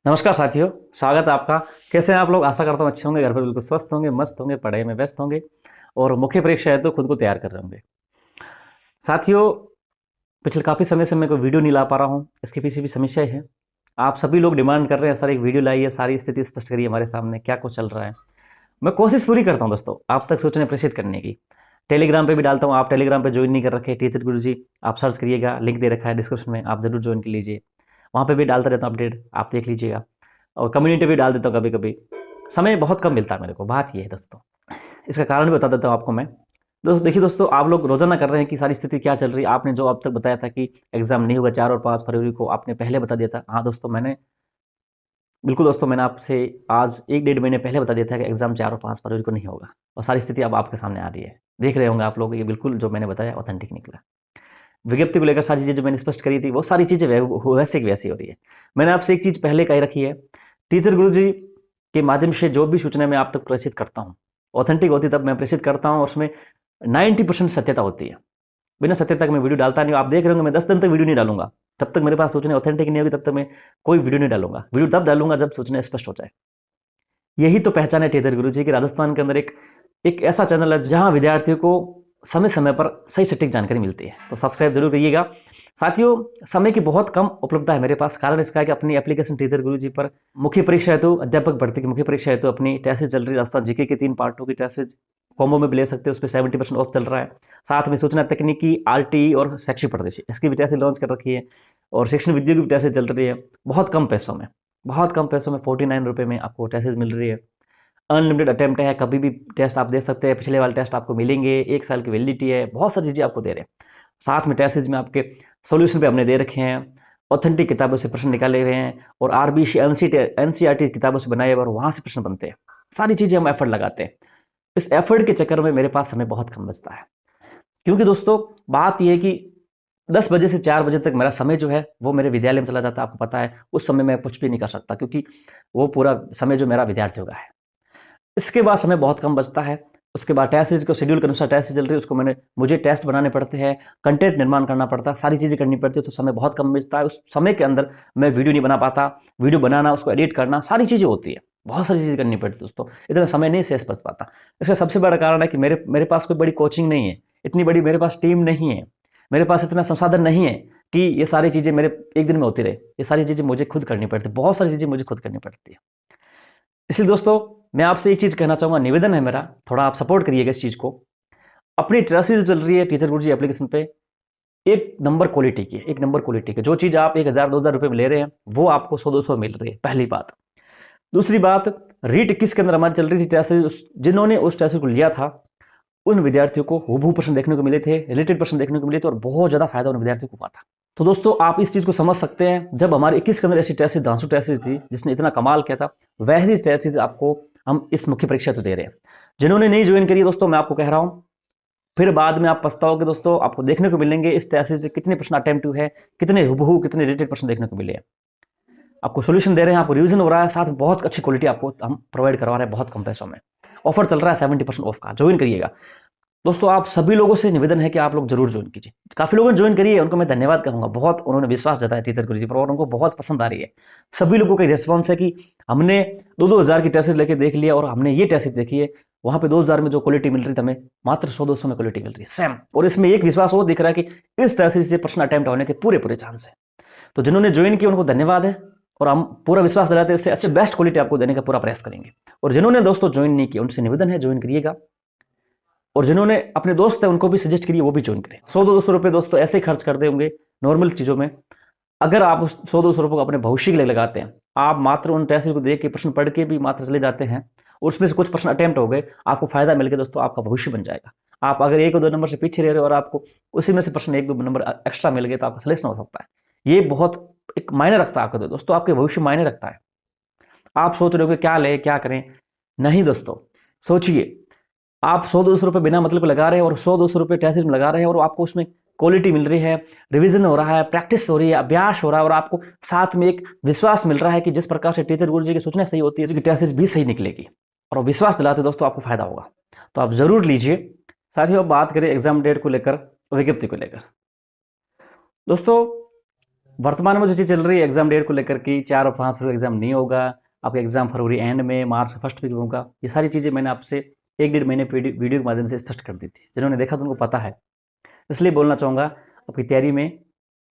नमस्कार साथियों, स्वागत है आपका। कैसे हैं आप लोग? आशा करता हूँ अच्छे होंगे, घर पर बिल्कुल स्वस्थ होंगे, मस्त होंगे, पढ़ाई में व्यस्त होंगे और मुख्य परीक्षा है तो खुद को तैयार कर रहे होंगे। साथियों, पिछले काफ़ी समय से मैं कोई वीडियो नहीं ला पा रहा हूँ। इसके पीछे भी समस्या है। आप सभी लोग डिमांड कर रहे हैं, सर एक वीडियो लाइए, सारी स्थिति स्पष्ट करिए हमारे सामने, क्या कुछ चल रहा है। मैं कोशिश पूरी करता हूँ दोस्तों आप तक सूचना प्रेषित करने की। टेलीग्राम पे भी डालता हूँ, आप टेलीग्राम पे ज्वाइन नहीं कर रखे टीचर गुरुजी, आप सर्च करिएगा, लिंक दे रखा है डिस्क्रिप्शन में, आप जरूर ज्वाइन कर लीजिए। वहाँ पे भी डालता रहता हूँ अपडेट, आप देख लीजिएगा। और कम्युनिटी भी डाल देता हूँ कभी कभी। समय बहुत कम मिलता है मेरे को, बात ये है दोस्तों। इसका कारण भी बता देता हूँ आपको मैं। देखिए दोस्तों, आप लोग रोजाना कर रहे हैं कि सारी स्थिति क्या चल रही है। आपने जो अब तक बताया था कि एग्जाम नहीं होगा 4 और 5 फरवरी को, आपने पहले बता दिया था। हाँ दोस्तों, बिल्कुल दोस्तों, मैंने आपसे आज 1-1.5 महीने पहले बता दिया था कि एग्जाम 4 और 5 फरवरी को नहीं होगा। और सारी स्थिति अब आपके सामने आ रही है, देख रहे होंगे आप लोग। ये बिल्कुल जो मैंने बताया ऑथेंटिक निकला। विज्ञप्ति को लेकर सारी चीज़ें जो मैंने स्पष्ट करी थी, वो सारी चीज़ें वैसे की वैसी हो रही है। मैंने आपसे एक चीज़ पहले कही रखी है, टीचर गुरुजी के माध्यम से जो भी सूचना मैं आप तक प्रेषित करता हूँ ऑथेंटिक होती तब मैं प्रेषित करता हूँ, और उसमें 90% सत्यता होती है। बिना सत्यता के मैं वीडियो डालता नहीं हूँ। आप देख रहे होंगे मैं 10 दिन तक वीडियो नहीं डालूंगा। जब तक मेरे पास सूचना ऑथेंटिक नहीं होगी तब तक मैं कोई वीडियो नहीं डालूंगा। वीडियो तब डालूंगा जब सूचना स्पष्ट हो जाए। यही तो पहचान है टीचर गुरुजी की। राजस्थान के अंदर एक ऐसा चैनल है जहां विद्यार्थियों को समय समय पर सही सटीक जानकारी मिलती है, तो सब्सक्राइब जरूर करिएगा। साथियों, समय की बहुत कम उपलब्धता है मेरे पास। कारण इसका है कि अपनी एप्लीकेशन टीचर गुरुजी पर मुख्य परीक्षा है तो अध्यापक भर्ती की मुख्य परीक्षा है तो अपनी टेस्ट चल रही है। राजस्थान जीके के 3 पार्टों की टेस्ट कॉम्बो में भी ले सकते हैं, उस पर 70% ऑफ चल रहा है। साथ में सूचना तकनीकी, आरटीई और शैक्षिक प्रदेश इसकी भी टेस्ट लॉन्च कर रखी है, और शिक्षण विद्या की भी टेस्ट चल रही है। बहुत कम पैसों में 49 रुपये में आपको टेस्ट मिल रही है। अनलिमिटेड अटेम्प्ट है, कभी भी टेस्ट आप दे सकते हैं। पिछले वाले टेस्ट आपको मिलेंगे, 1 साल की वैलिडिटी है, बहुत सारी चीज़ें आपको दे रहे हैं। साथ में टेस्ट में आपके सोल्यूशन पे हमने दे रखे हैं, ऑथेंटिक किताबों से प्रश्न निकाले हुए हैं, और आरबीसी एनसीईआरटी किताबों से बनाए हुए और वहाँ से प्रश्न बनते हैं। सारी चीज़ें हम एफर्ट लगाते हैं। इस एफर्ट के चक्कर में मेरे पास समय बहुत कम बचता है, क्योंकि दोस्तों बात यह है कि 10 बजे से 4 बजे तक मेरा समय जो है वो मेरे विद्यालय में चला जाता है। आपको पता है उस समय मैं कुछ भी नहीं कर सकता, क्योंकि वो पूरा समय जो मेरा विद्यार्थियों का है। इसके बाद समय बहुत कम बचता है। उसके बाद टेस्ट सीरीज को शेड्यूल के अनुसार टेस्ट चल रही है, उसको मुझे टेस्ट बनाने पड़ते हैं, कंटेंट निर्माण करना पड़ता है, सारी चीज़ें करनी पड़ती है, तो समय बहुत कम बचता है। उस समय के अंदर मैं वीडियो नहीं बना पाता। वीडियो बनाना, उसको एडिट करना, सारी चीज़ें होती है, बहुत सारी चीज़ें करनी पड़ती है दोस्तों। इतना समय नहीं शेष बच पाता। इसका सबसे बड़ा कारण है कि मेरे पास कोई बड़ी कोचिंग नहीं है, इतनी बड़ी मेरे पास टीम नहीं है, मेरे पास इतना संसाधन नहीं है कि ये सारी चीज़ें मेरे एक दिन में होती रहे। ये सारी चीज़ें मुझे खुद करनी पड़ती है, बहुत सारी चीज़ें मुझे खुद करनी पड़ती है। इसलिए दोस्तों मैं आपसे एक चीज़ कहना चाहूँगा, निवेदन है मेरा, थोड़ा आप सपोर्ट करिएगा इस चीज़ को। अपनी ट्रस्ट जो चल रही है टीचर गुरुजी एप्लीकेशन पे, एक नंबर क्वालिटी की, एक नंबर क्वालिटी की। जो चीज़ आप 1000-2000 रुपये में ले रहे हैं वो आपको 100-200 मिल रही है, पहली बात। दूसरी बात, रीट 21 के अंदर हमारी चल रही थी टेस्ट, जिन्होंने उस टेस्ट को लिया था उन विद्यार्थियों को हूबहू प्रश्न देखने को मिले थे, रिलेटेड प्रश्न देखने को मिले थे, और बहुत ज़्यादा फायदा उन विद्यार्थियों को हुआ था। तो दोस्तों आप इस चीज़ को समझ सकते हैं, जब हमारे 21 के अंदर ऐसी टेस्ट धांसू टेस्ट थी जिसने इतना कमाल किया था, वैसी टेस्ट आपको हम इस मुख्य परीक्षा तो दे रहे हैं। जिन्होंने नहीं ज्वाइन करी दोस्तों, मैं आपको कह रहा हूँ, फिर बाद में आप पछताओगे दोस्तों। आपको देखने को मिलेंगे इस टेस्ट से कितने प्रश्न अटेम्प्ट हुए हैं, कितने हुबहू, कितने रिलेटेड प्रश्न देखने को मिले हैं। आपको सोल्यूशन दे रहे हैं, आपको रिवीजन हो रहा है, साथ में बहुत अच्छी क्वालिटी आपको हम प्रोवाइड करवा रहे हैं बहुत कम पैसों में। ऑफर चल रहा है 70% ऑफ का, ज्वाइन करिएगा दोस्तों। आप सभी लोगों से निवेदन है कि आप लोग जरूर ज्वाइन कीजिए। काफ़ी लोगों ने ज्वाइन करी है, उनको मैं धन्यवाद कहूँगा। बहुत उन्होंने विश्वास जताया टीचर गुरुजी पर और उनको बहुत पसंद आ रही है। सभी लोगों का रिस्पॉन्स है कि हमने 2-2 हज़ार की टेस्ट लेके देख लिया और हमने ये टेस्ट देखी है, वहाँ पे 2000 में जो क्वालिटी मिल रही थी हमें मात्र 100-200 में क्वालिटी मिल रही है सेम। और इसमें एक विश्वास और दिख रहा है कि इस टेस्ट से प्रश्न अटेम्प्ट होने के पूरे चांस है। तो जिन्होंने ज्वाइन किया उनको धन्यवाद है, और हम पूरा विश्वास दिलाते हैं इससे अच्छे बेस्ट क्वालिटी आपको देने का पूरा प्रयास करेंगे। और जिन्होंने दोस्तों ज्वाइन नहीं किया उनसे निवेदन है ज्वाइन करिएगा, और जिन्होंने अपने दोस्त है उनको भी सजेस्ट करिए वो भी ज्वाइन करें। 100-200 रुपये दोस्तों ऐसे ही खर्च कर दे होंगे नॉर्मल चीज़ों में। अगर आप उस 100-200 रुपये को अपने भविष्य के लिए लगाते हैं, आप मात्र उन टेस्ट को देख के प्रश्न पढ़ के भी मात्र चले जाते हैं, और उसमें से कुछ प्रश्न अटेम्प्ट हो गए, आपको फायदा मिल गया दोस्तों, आपका भविष्य बन जाएगा। आप अगर 1-2 नंबर से पीछे रह रहे हो और आपको उसी में से प्रश्न 1-2 नंबर एक्स्ट्रा मिल गए तो आपका सिलेक्शन हो सकता है। ये बहुत एक मायने रखता है आपका दोस्तों, आपके भविष्य मायने रखता है। आप सोच रहे हो कि क्या ले क्या करें, नहीं दोस्तों सोचिए। आप 100-200 रुपये बिना मतलब लगा रहे हैं, और 100-200 रुपये टेस्ट में लगा रहे हैं, और आपको उसमें क्वालिटी मिल रही है, रिवीजन हो रहा है, प्रैक्टिस हो रही है, अभ्यास हो रहा है, और आपको साथ में एक विश्वास मिल रहा है कि जिस प्रकार से टीचर गुरुजी की सूचना सही होती है तो टेस्ट भी सही निकलेगी, और विश्वास दिलाते दोस्तों आपको फायदा होगा। तो आप जरूर लीजिए। साथियों, अब बात करें एग्जाम डेट को लेकर, विज्ञप्ति को लेकर। दोस्तों वर्तमान में जो चीज़ चल रही है एग्जाम डेट को लेकर कि 4 और 5 फरवरी एग्जाम नहीं होगा, आपका एग्जाम फरवरी एंड में, मार्च के फर्स्ट वीक में होगा, ये सारी चीज़ें मैंने आपसे 1-1.5 महीने वीडियो के माध्यम से स्पष्ट कर दी थी। जिन्होंने देखा तो उनको पता है। इसलिए बोलना चाहूँगा, आपकी तैयारी में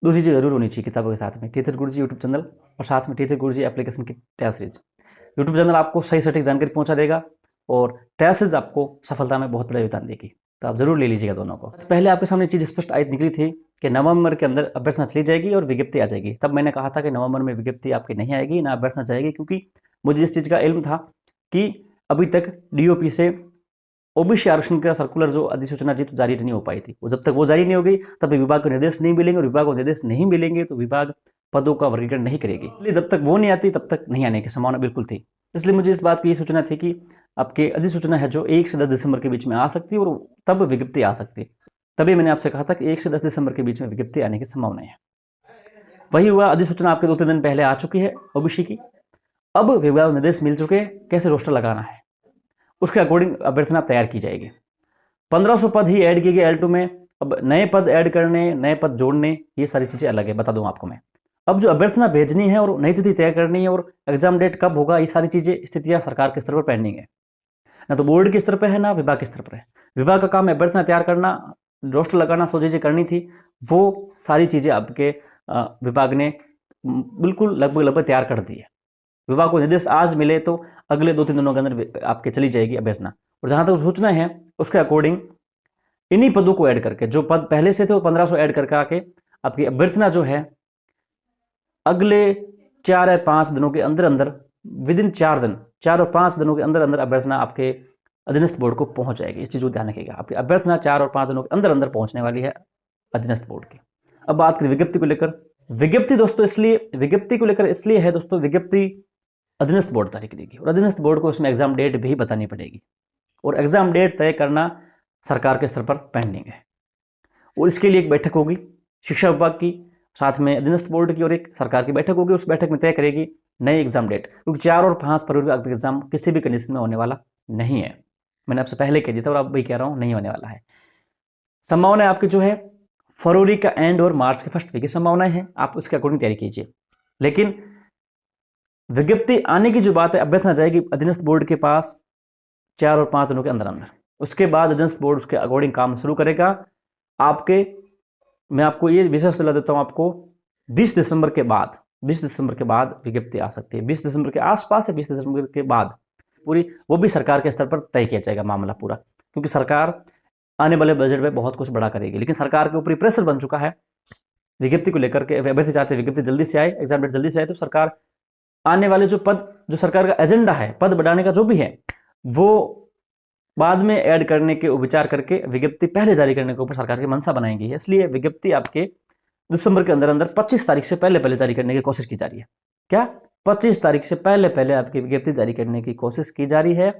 2 चीज़ें जरूर होनी चाहिए किताबों के साथ में, टीचर गुरुजी यूट्यूब चैनल और साथ में टीचर गुरुजी एप्लीकेशन की टेस्ट सीरीज। यूट्यूब चैनल आपको सही सटीक जानकारी पहुँचा देगा और टेस्ट सीरीज आपको सफलता में बहुत बड़ा योगदान देगी। तो आप जरूर ले लीजिएगा दोनों को। पहले आपके सामने चीज़ स्पष्ट आई निकली थी कि नवंबर के अंदर अभ्यर्थना चली जाएगी और विज्ञप्ति आ जाएगी। तब मैंने कहा था कि नवंबर में विज्ञप्ति आपकी नहीं आएगी, ना अभ्यर्थना जाएगी, क्योंकि मुझे इस चीज़ का इल्म था कि अभी तक डीओपी से ओबीसी आरक्षण का सर्कुलर जो अधिसूचना थी तो जारी नहीं हो पाई थी। वो जब तक वो जारी नहीं होगी तब तक विभाग को निर्देश नहीं मिलेंगे, और विभाग को निर्देश नहीं मिलेंगे तो विभाग पदों का वर्गीकरण नहीं करेगी। इसलिए जब तक वो नहीं आती तब तक नहीं आने की संभावना बिल्कुल थी। इसलिए मुझे इस बात की ये सूचना थी कि आपके अधिसूचना है जो 1 से 10 दिसंबर के बीच में आ सकती है और तब विज्ञप्ति आ सकती है। तभी मैंने आपसे कहा था कि 1 से 10 दिसंबर के बीच में विज्ञप्ति आने की संभावना है। वही हुआ, अधिसूचना आपके 2-3 दिन पहले आ चुकी है ओबीसी की। अब विभाग को निर्देश मिल चुके हैं कैसे रोस्टर लगाना है, उसके अकॉर्डिंग अभ्यर्थना तैयार की जाएगी। 1500 पद ही ऐड किए गए L2 में। अब नए पद ऐड करने, नए पद जोड़ने, ये सारी चीज़ें अलग है, बता दूं आपको मैं। अब जो अभ्यर्थना भेजनी है और नई तिथि तय करनी है और एग्जाम डेट कब होगा, ये सारी चीज़ें स्थितियां सरकार के स्तर पर पेंडिंग है। ना तो बोर्ड के स्तर पर है ना विभाग के स्तर पर है। विभाग का काम है अभ्यर्थना तैयार करना, रोस्टर लगाना, सो चीज़ें करनी थी, वो सारी चीज़ें आपके विभाग ने बिल्कुल लगभग तैयार कर दी है। विभाग को निर्देश आज मिले तो अगले 2-3 दिनों के अंदर आपके चली जाएगी अभ्यर्थना। और जहां तक सूचना है उसके अकॉर्डिंग इन्हीं पदों को ऐड करके, जो पद पहले से थे वो 1500 ऐड करके आके आपकी अभ्यर्थना जो है अगले 4 या 5 दिनों के अंदर अंदर, विदिन 4 दिन, 4 और 5 दिनों के अंदर अंदर अभ्यर्थना आपके अधीनस्थ बोर्ड को पहुंच जाएगी। इस चीज़ को ध्यान रखिएगा, आपकी अभ्यर्थना 4 और 5 दिनों के अंदर अंदर पहुंचने वाली है अधीनस्थ बोर्ड की। अब बात करें विज्ञप्ति को लेकर। विज्ञप्ति दोस्तों इसलिए, विज्ञप्ति को लेकर इसलिए है दोस्तों, विज्ञप्ति अधीनस्थ बोर्ड तारीख देगी और अधीनस्थ बोर्ड को उसमें एग्जाम डेट भी बतानी पड़ेगी, और एग्जाम डेट तय करना सरकार के स्तर पर पेंडिंग है। और इसके लिए एक बैठक होगी शिक्षा विभाग की, साथ में अधीनस्थ बोर्ड की, और एक सरकार की बैठक होगी। उस बैठक में तय करेगी नई एग्जाम डेट, क्योंकि 4 और 5 फरवरी का एग्जाम किसी भी कंडीशन में होने वाला नहीं है। मैंने आपसे पहले कह दिया था और अब भी कह रहा हूँ, नहीं होने वाला है। संभावना आपकी जो है फरवरी का एंड और मार्च के फर्स्ट वीक की संभावनाएं हैं, आप उसके अकॉर्डिंग तैयारी कीजिए। लेकिन विज्ञप्ति आने की जो बात है, अभ्यर्थना जाएगी अधीनस्थ बोर्ड के पास 4 और 5 दिनों के अंदर अंदर। उसके बाद अधीनस्थ बोर्ड उसके अकॉर्डिंग काम शुरू करेगा। आपके, मैं आपको ये विशेष सलाह देता हूँ, आपको 20 दिसंबर के बाद, 20 दिसंबर के बाद विज्ञप्ति आ सकती है। 20 दिसंबर के आसपास या 20 दिसंबर के बाद पूरी, वो भी सरकार के स्तर पर तय किया जाएगा मामला पूरा, क्योंकि सरकार आने वाले बजट में बहुत कुछ बड़ा करेगी। लेकिन सरकार के ऊपर प्रेशर बन चुका है विज्ञप्ति को लेकर के। अभ्यर्थी चाहते हैं विज्ञप्ति जल्दी से आए, एग्जाम डेट जल्दी से आए, तो सरकार आने वाले जो पद, जो सरकार का एजेंडा है पद बढ़ाने का जो भी है, वो बाद में ऐड करने के विचार करके विज्ञप्ति पहले जारी करने के ऊपर सरकार की मंशा बनाएंगी है। इसलिए विज्ञप्ति आपके दिसंबर के अंदर अंदर 25 तारीख से पहले पहले जारी करने की कोशिश की जा रही है। क्या 25 तारीख से पहले पहले आपकी विज्ञप्ति जारी करने की कोशिश की जा रही है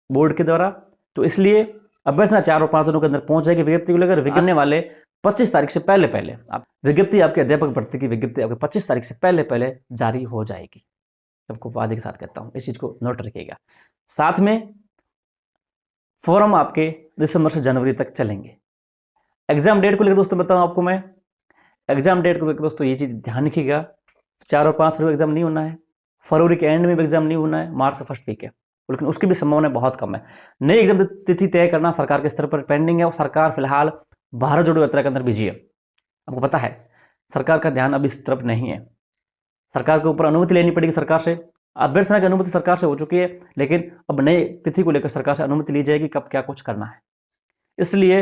बोर्ड के द्वारा। तो इसलिए अभ्यर्थना 4 और 5 दिनों के अंदर पहुंच जाएगी विज्ञप्ति को लेकर। विज्ञाने वाले 25 तारीख से पहले पहले आप विज्ञप्ति, आपके अध्यापक भर्ती की विज्ञप्ति आपके 25 तारीख से पहले पहले जारी हो जाएगी। सबको वादे के साथ कहता हूँ, इस चीज को नोट रखिएगा। साथ में फॉर्म आपके दिसंबर से जनवरी तक चलेंगे। एग्जाम डेट को लेकर दोस्तों बताऊं आपको मैं, एग्जाम डेट को लेकर दोस्तों ये चीज ध्यान रखिएगा, 4 और 5 फरवरी एग्जाम नहीं होना है, फरवरी के एंड में भी एग्जाम नहीं होना है, मार्च का फर्स्ट वीक है, लेकिन उसकी भी संभावना बहुत कम है। नई एग्जाम तिथि तय करना सरकार के स्तर पर पेंडिंग है और सरकार फिलहाल भारत जोड़ो यात्रा के अंदर बिजी है। आपको पता है सरकार का ध्यान अब इस तरफ नहीं है। सरकार के ऊपर अनुमति लेनी पड़ेगी सरकार से। अभ्यर्थना की अनुमति सरकार से हो चुकी है, लेकिन अब नई तिथि को लेकर सरकार से अनुमति ली जाएगी कब क्या कुछ करना है। इसलिए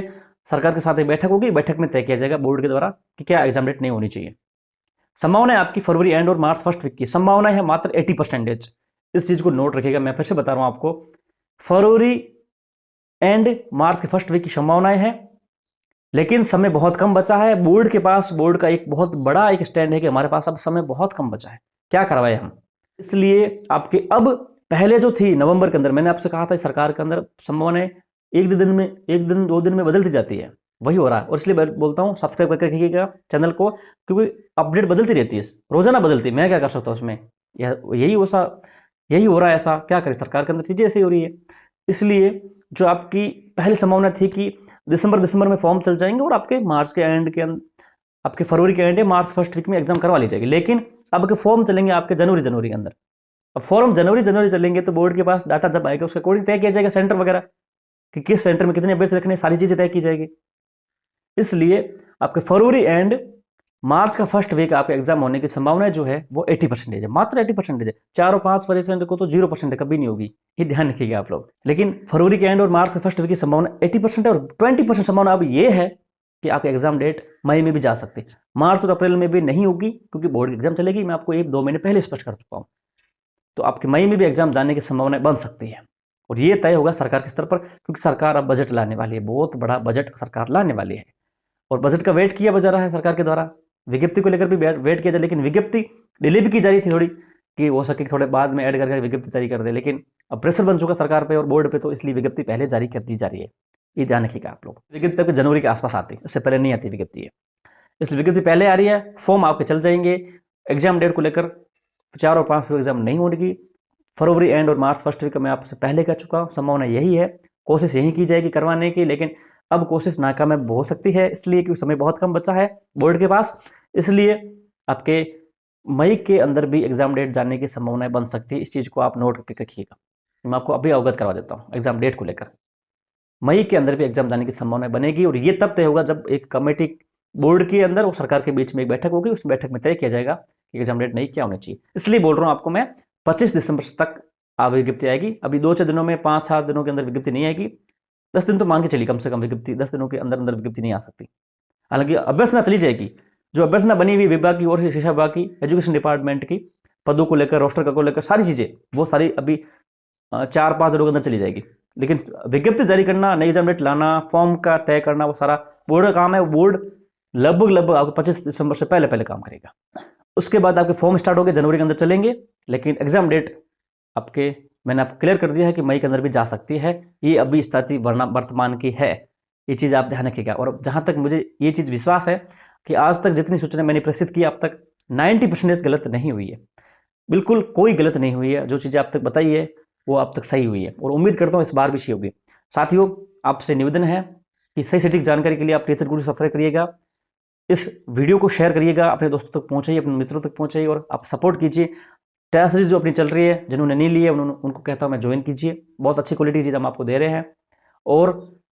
सरकार के साथ एक बैठक होगी, बैठक में तय किया जाएगा बोर्ड के द्वारा कि क्या एग्जाम डेट नहीं होनी चाहिए। संभावना है आपकी फरवरी एंड और मार्च फर्स्ट वीक की संभावना है मात्र 80%। इस चीज को नोट रखिएगा, मैं फिर से बता रहा हूं आपको, फरवरी एंड मार्च के फर्स्ट वीक की संभावनाएं हैं, लेकिन समय बहुत कम बचा है। बोर्ड के पास, बोर्ड का एक बहुत बड़ा एक स्टैंड है कि हमारे पास अब समय बहुत कम बचा है, क्या करवाए हम। इसलिए आपके अब पहले जो थी नवंबर के अंदर, मैंने आपसे कहा था सरकार के अंदर संभावनाएं एक दिन 2 दिन में बदलती जाती है, वही हो रहा है। और इसलिए बोलता हूँ सब्सक्राइब करके रखिएगा चैनल को, क्योंकि अपडेट बदलती रहती है, रोजाना बदलती है। मैं क्या कर सकता हूँ उसमें, यही हो रहा है, ऐसा क्या करें, सरकार के अंदर चीजें ऐसी हो रही है। इसलिए जो आपकी पहली संभावना थी कि दिसंबर में फॉर्म चल जाएंगे और आपके मार्च के एंड के आपके फरवरी के एंड मार्च फर्स्ट वीक में एग्जाम करवा ली जाएगी। लेकिन अब के फॉर्म चलेंगे आपके जनवरी के अंदर। अब फॉर्म जनवरी चलेंगे तो बोर्ड के पास डाटा जब आएगा उसके अकॉर्डिंग तय किया जाएगा सेंटर वगैरह कि किस सेंटर में कितने अभ्यर्थी रखने, सारी चीजें तय की जाएगी। इसलिए आपके फरवरी एंड मार्च का फर्स्ट वीक आपके एग्जाम होने की संभावना जो है वो 80% है, मात्र 80% है। 4 और 5% को तो 0% कभी नहीं होगी, ये ध्यान रखिएगा आप लोग। लेकिन फरवरी के एंड और मार्च के फर्स्ट वीक की संभावना 80% है और 20% संभावना अब ये है कि आपकी एग्जाम डेट मई में भी जा सकती है। मार्च और अप्रैल में भी नहीं होगी क्योंकि बोर्ड की एग्जाम चलेगी, मैं आपको 1-2 महीने पहले स्पष्ट कर चुका हूँ। तो आपके मई में भी एग्जाम जाने की संभावना बन सकती है और ये तय होगा सरकार के स्तर पर, क्योंकि सरकार अब बजट लाने वाली है, बहुत बड़ा बजट सरकार लाने वाली है और बजट का वेट किया जा रहा है सरकार के द्वारा। विज्ञप्ति को लेकर भी वेट किया जाए, लेकिन विज्ञप्ति डिले भी की जा रही थी थोड़ी कि हो सके थोड़े बाद में ऐड करके विज्ञप्ति जारी कर दे, लेकिन अब प्रेशर बन चुका सरकार पे और बोर्ड पे, तो इसलिए विज्ञप्ति पहले जारी कर दी जा रही है। ये ध्यान रखिएगा आप लोग। विज्ञप्ति तक जनवरी के आसपास आती है, इससे पहले नहीं आती विज्ञप्ति है, इसलिए विज्ञप्ति पहले आ रही है। फॉर्म आपके चल जाएंगे। एग्जाम डेट को लेकर 4 और 5 एग्जाम नहीं होगी। फरवरी एंड और मार्च फर्स्ट वीक में आपसे पहले कह चुका हूँ, संभावना यही है, कोशिश यही की जाएगी करवाने की, लेकिन अब कोशिश नाकामयाब हो सकती है, इसलिए क्योंकि समय बहुत कम बचा है बोर्ड के पास। इसलिए आपके मई के अंदर भी एग्जाम डेट जानने की संभावनाएं बन सकती है। इस चीज़ को आप नोट करके रखिएगा, मैं आपको अभी अवगत करवा देता हूँ एग्जाम डेट को लेकर। मई के अंदर भी एग्जाम जाने की संभावना बनेगी और ये तब तय होगा जब एक कमेटी बोर्ड के अंदर और सरकार के बीच में एक बैठक होगी, उस बैठक में तय किया जाएगा कि एग्जाम डेट नहीं क्या होनी चाहिए। इसलिए बोल रहा हूँ आपको मैं 25 दिसंबर तक विज्ञप्ति आएगी। अभी 2-6 दिनों में 5-7 दिनों के अंदर विज्ञप्ति नहीं आएगी। 10 दिन तो मान के चलिए कम से कम विज्ञप्ति 10 दिनों के अंदर अंदर विज्ञप्ति नहीं आ सकती। हालांकि अभ्यर्थना चली जाएगी, जो अभ्यर्थना बनी हुई विभाग की ओर से, शिक्षा विभाग की, एजुकेशन डिपार्टमेंट की, पदों को लेकर, रोस्टर को लेकर सारी चीज़ें, वो सारी अभी 4-5 दिनों के अंदर चली जाएगी। लेकिन विज्ञप्ति जारी करना, नई एग्जाम डेट लाना, फॉर्म का तय करना, वो सारा बोर्ड का काम है। बोर्ड लगभग आपको 25 दिसंबर से पहले काम करेगा। उसके बाद आपके फॉर्म स्टार्ट हो गए, जनवरी के अंदर चलेंगे, लेकिन एग्जाम डेट आपके मैंने आपको क्लियर कर दिया है कि मई के अंदर भी जा सकती है। ये अभी स्थिति वर्तमान की है, ये चीज़ आप ध्यान रखिएगा। और जहाँ तक मुझे ये चीज़ विश्वास है कि आज तक जितनी सूचना मैंने प्रेषित की अब तक 90% गलत नहीं हुई है, बिल्कुल कोई गलत नहीं हुई है। जो चीज़ें आप तक बताई है वो अब तक सही हुई है और उम्मीद करता हूँ इस बार भी सही होगी। साथियों, आपसे निवेदन है कि सही सटीक जानकारी के लिए आप टीचर गुरु सब्सक्राइब करिएगा, इस वीडियो को शेयर करिएगा, अपने दोस्तों तक पहुँचाइए, अपने मित्रों तक पहुँचाइए और आप सपोर्ट कीजिए। टेस्ट सीरीज जो अपनी चल रही है, जिन्होंने नहीं ली है उनको कहता हूँ मैं ज्वाइन कीजिए, बहुत अच्छी क्वालिटी की चीज़ हम आपको दे रहे हैं। और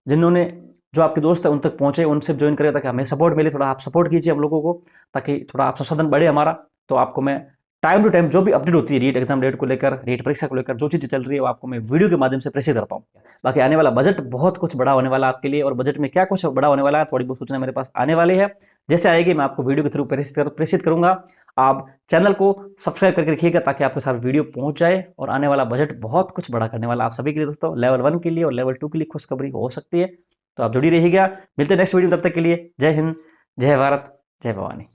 जिन्होंने जो आपके दोस्त हैं उन तक पहुँचे, उनसे ज्वाइन करें ताकि हमें सपोर्ट मिले। थोड़ा आप सपोर्ट कीजिए हम लोगों को, ताकि थोड़ा आप संसाधन बढ़े हमारा। तो आपको मैं टाइम टू टाइम जो भी अपडेट होती है रीट एग्जाम डेट को लेकर, रीट परीक्षा को लेकर, जो चीज़ें चल रही है वो आपको मैं वीडियो के माध्यम से प्रेषित कर पाऊँ। बाकी आने वाला बजट बहुत कुछ बड़ा होने वाला आपके लिए, और बजट में क्या कुछ बड़ा होने वाला है थोड़ी बहुत सूचना मेरे पास आने वाली है। जैसे आएगी मैं आपको वीडियो के थ्रू प्रेषित करूंगा। आप चैनल को सब्सक्राइब करके रखिएगा ताकि आपके साथ वीडियो पहुंच जाए। और आने वाला बजट बहुत कुछ बड़ा करने वाला आप सभी के लिए दोस्तों, लेवल 1 के लिए और लेवल 2 के लिए खुशखबरी हो सकती है। तो आप जुड़ी रहिएगा, मिलते हैं नेक्स्ट वीडियो, तब तक के लिए जय हिंद, जय भारत, जय भवानी।